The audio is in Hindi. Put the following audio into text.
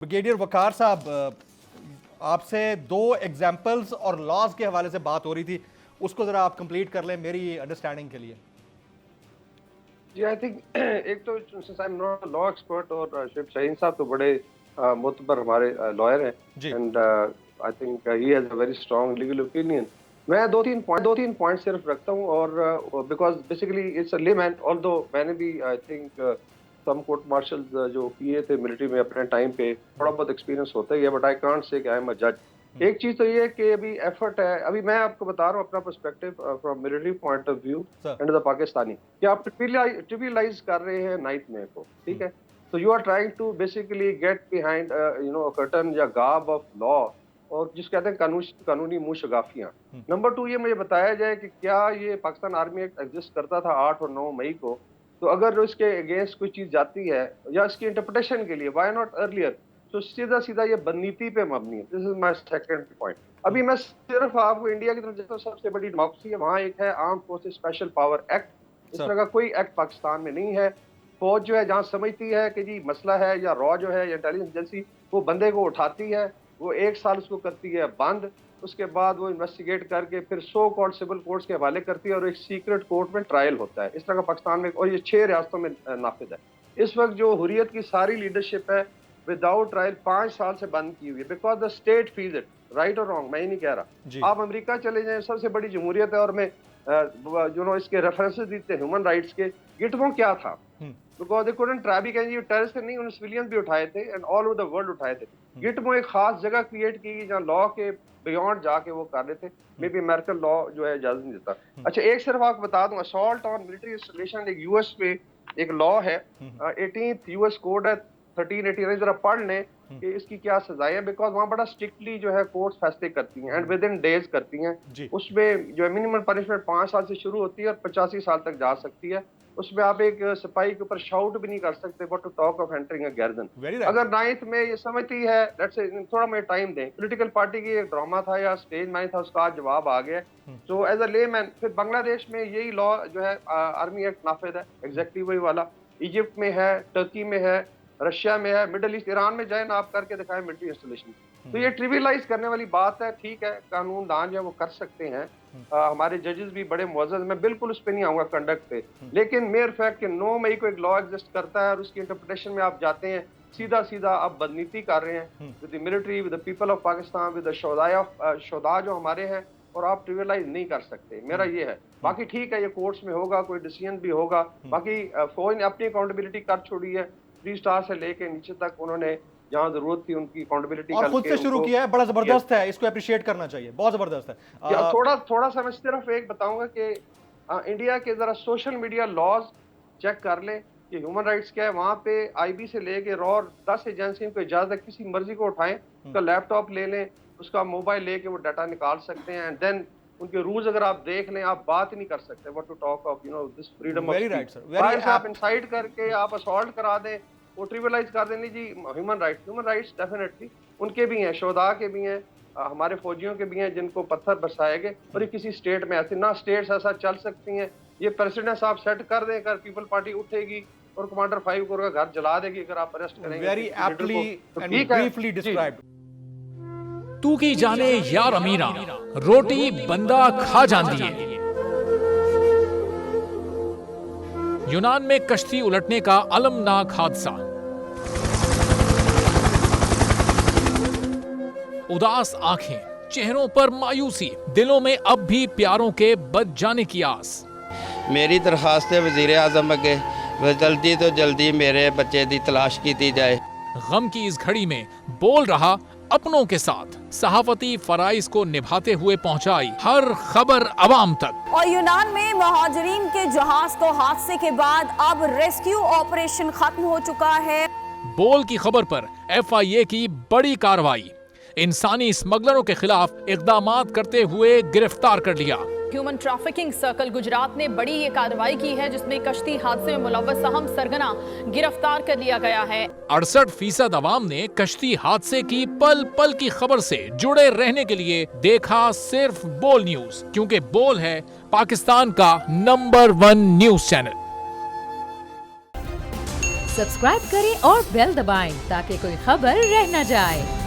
ब्रिगेडियर वकार साहब, आपसे दो एग्जाम्पल्स और लॉज के हवाले से बात हो रही थी, उसको जरा आप कंप्लीट कर लें मेरी अंडरस्टैंडिंग के लिए। जी आई थिंक एक तो since I am not law expert और शिव शाहीन साहब तो बड़े मोतबर हमारे लॉयर हैं and I think he has a very strong legal opinion. मैं दो तीन पॉइंट सिर्फ रखता हूँ और because basically it's a layman although मैंने भी I think some court martials जो किए थे मिलिट्री में अपने टाइम पे थोड़ा बहुत एक्सपीरियंस होता ही है, बट आई कांट से कि आई एम अ जज। एक चीज तो ये है कि अभी एफर्ट है, अभी मैं आपको बता रहा हूँ अपना perspective from military point of view and the Pakistani, कि आप ट्रिविलाइज कर रहे हैं 9th May को, ठीक है। तो you are trying to basically get behind curtain या गाब ऑफ लॉ, और जिस कहते हैं कानूनी मुशगाफियां। नंबर 2, ये मुझे बताया जाए कि क्या ये पाकिस्तान आर्मी एक्ट एग्जिस्ट करता था 8 और 9 मई को, तो अगर इसके अगेंस्ट कोई चीज जाती है या इसकी इंटरप्रिटेशन के लिए व्हाई नॉट अर्लियर, तो सीधा सीधा ये बननीति पे मबनी है। This is my second point. अभी मैं सिर्फ आपको इंडिया की तरफ जाता हूँ, सबसे बड़ी डेमोक्रेसी है वहाँ, एक है arm forces special power act. इस तरह का कोई एक्ट पाकिस्तान में नहीं है। फौज जो है जहाँ समझती है कि जी मसला है, या रॉ जो है या इंटेलिजेंस एजेंसी, वो बंदे को उठाती है, वो 1 साल उसको करती है बंद, उसके बाद वो इन्वेस्टिगेट करके फिर सो कॉल्ड सिविल कोर्ट्स के हवाले करती है और एक सीक्रेट कोर्ट में ट्रायल होता है। इस तरह का पाकिस्तान में, और ये 6 रियासतों में नाफिज है। इस वक्त जो हुर्रियत की सारी लीडरशिप है विदाउट ट्रायल 5 साल से बंद की हुई है, because the state feels it, right और रॉन्ग मैं ही नहीं कह रहा। आप अमेरिका चले जाएं, सबसे बड़ी जमहूरियत है, और मैं जो इसके रेफरेंसेस देते हैं ह्यूमन राइट्स के, गिटवों क्या था, बिकॉज दे कुडंट ट्राई, भी कहेंगे टेररिस्ट नहीं, उन्होंने सिविलियंस भी उठाए थे and all over the world उठाए थे। गिटवों एक खास जगह क्रिएट की जहाँ लॉ के बियॉन्ड जाके वो कर रहे थे, मे बी अमेरिकन लॉ जो है इजाजत नहीं देता। अच्छा, एक सिर्फ आपको बता दूं, असॉल्ट ऑन मिलिट्री इंस्टॉलेशन एक यूएस पे एक लॉ है, 18th यूएस कोड है 1389, जरा पढ़ लें कि इसकी क्या सजाएं है, बिकॉज वहाँ बड़ा स्ट्रिक्टली जो है कोर्ट्स फैसले करती हैं एंड विद इन डेज करती हैं। उसमें जो है मिनिमम पनिशमेंट 5 साल से शुरू होती है और 85 साल तक जा सकती है। उसमें आप एक सिपाही के ऊपर शाउट भी नहीं कर सकते, but to talk of entering a गर्दन। अगर 9th में ये समझती है, लेट्स से थोड़ा मुझे टाइम दें, पॉलिटिकल पार्टी की एक ड्रामा था या स्टेज माइन था, उसका आज जवाब आ गया। तो एज अ लेमैन, फिर बांग्लादेश में यही लॉ जो है आर्मी एक्ट नाफिज है, एग्जैक्टली वही वाला। इजिप्ट में है, टर्की में है, रशिया में है, मिडल ईस्ट, ईरान में जाए ना आप करके दिखाएं मिलिट्री इंस्टॉलेशन। तो ये ट्रिविलाइज करने वाली बात है, ठीक है, कानून दान जो है वो कर सकते हैं, हमारे जजेस भी बड़े मुअज़्ज़ज़, मैं बिल्कुल उस पर नहीं आऊंगा कंडक्ट पे, लेकिन मेयर फैक्ट कि 9 मई को एक लॉ एग्जिस्ट करता है और उसकी इंटरप्रिटेशन में आप जाते हैं, सीधा सीधा आप बदनीति कर रहे हैं with the military, with the people of Pakistan, with the शोदा जो हमारे हैं, और आप ट्रिविलाइज नहीं कर सकते। मेरा ये है। बाकी ठीक है, ये कोर्ट्स में होगा, कोई डिसीजन भी होगा। बाकी फौज ने अपनी अकाउंटेबिलिटी कर छोड़ी है, 3 स्टार से लेके नीचे तक उन्होंने जहां जरूरत थी उनकी अकाउंटेबिलिटी और खुद से शुरू किया है, बड़ा जबरदस्त है, इसको अप्रिशिएट करना चाहिए, बहुत जबरदस्त है। थोड़ा सा मैं सिर्फ एक बताऊंगा कि इंडिया के जरा सोशल मीडिया लॉज चेक कर ले कि ह्यूमन राइट्स क्या है। वहां पे आईबी से लेके रॉ 10 एजेंसियों को इजाजत है, किसी मर्जी को उठाएं, उसका लैपटॉप ले लें, उसका मोबाइल लेके वो डाटा निकाल सकते हैं, एंड देन उनके रूल्स अगर आप देख लें, आप बात ही नहीं कर सकते what to talk of this freedom of speech. आप इंसाइड करके आप असॉल्ट करा दें, वो ट्रिविलाइज कर देनी जी ह्यूमन राइट्स डेफिनेटली उनके भी हैं, शोधा के भी हैं, हमारे फौजियों के भी हैं जिनको पत्थर बरसाए गए, और ये किसी स्टेट में ऐसे ना स्टेट्स ऐसा चल सकती हैं। ये प्रेसिडेंट आप सेट कर दें, अगर पीपल पार्टी उठेगी और कमांडर 5 को घर जला देगी अगर आप अरेस्ट करेंगे। Very aptly and briefly described. तू की जाने यार अमीरा, रोटी बंदा खा जाती है। यूनान में कश्ती उलटने का अलमनाक हादसा, उदास आंखें, चेहरों पर मायूसी, दिलों में अब भी प्यारों के बच जाने की आस। मेरी दरखास्त है वजीर आजम अगे जल्दी तो जल्दी मेरे बच्चे की तलाश की जाए। गम की इस घड़ी में बोल रहा अपनों के साथ, सहाफती फराइज को निभाते हुए पहुंचाई हर खबर अवाम तक। और यूनान में महाजरीन के जहाज को हादसे के बाद अब रेस्क्यू ऑपरेशन खत्म हो चुका है। बोल की खबर पर FIA की बड़ी कार्रवाई, इंसानी स्मगलरों के खिलाफ इकदामात करते हुए गिरफ्तार कर लिया। ह्यूमन ट्रैफिकिंग सर्कल गुजरात ने बड़ी ये कार्रवाई की है, जिसमें कश्ती हादसे में मुलव्वस अहम सरगना गिरफ्तार कर लिया गया है। 68% अवाम ने कश्ती हादसे की पल पल की खबर से जुड़े रहने के लिए देखा सिर्फ बोल न्यूज, क्योंकि बोल है पाकिस्तान का नंबर 1 न्यूज चैनल। सब्सक्राइब करें और बेल दबाएं ताकि कोई खबर रह न जाए।